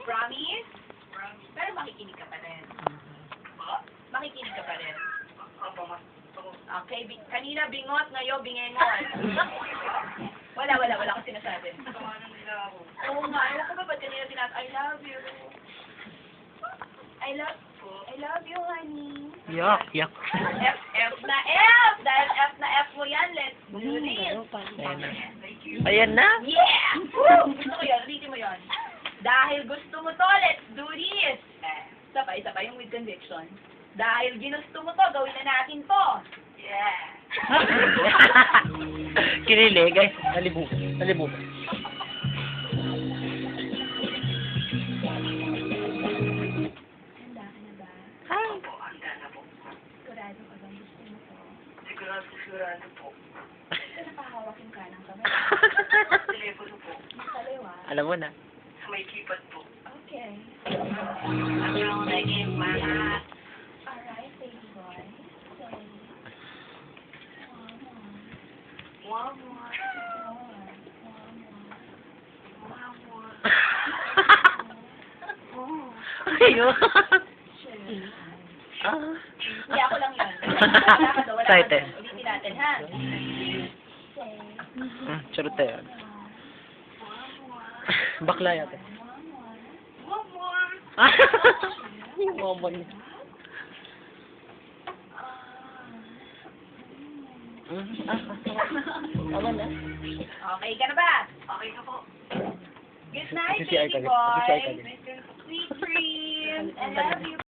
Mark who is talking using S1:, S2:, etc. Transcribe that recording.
S1: Promise? Pero makikinig ka pa rin. Makikinig ka pa rin. Okay, kanina bingot, ngayon bingengot. Wala akong sinasabi. Oo nga, ewan ko ba ba't kanina I love you. I love you, honey.
S2: Yak.
S1: F na F! Dahil F na F mo yan, let's do this.
S2: Ayan na. Ayan na?
S1: Yeah! Woo! Gusto ko yun, ulitin mo yun. Dahil gusto mo to, let's do this. Isa pa, yung with conviction. Dahil ginusto mo to, gawin na natin to. Yeah!
S2: Kinilig, guys. Nalibog.
S1: Handa ka na ba?
S2: Hi.
S1: Sigurado ka bang gusto mo to?
S3: Sigurado po.
S1: Ito nakahawak yung kanang kamay.
S3: Telepono po.
S1: Kaliwa.
S2: Alam mo na.
S3: Sa may keypad po.
S1: Okay.
S3: Ang naging mga
S1: Alright, baby boy. Say,
S3: mama.
S2: Ayun.
S1: Hindi, ako lang yun. Wala ka doon.
S2: Excited.
S1: Ulitin natin, ha?
S2: Charot tayo. Bakla yata. Momon. Tama na.
S1: Okay ka na ba?
S3: Okay na po.
S1: Good night,
S2: Mag-CCR
S1: baby
S2: ka. Mag-CCR ka.
S1: boy. Sweet dreams. I love you.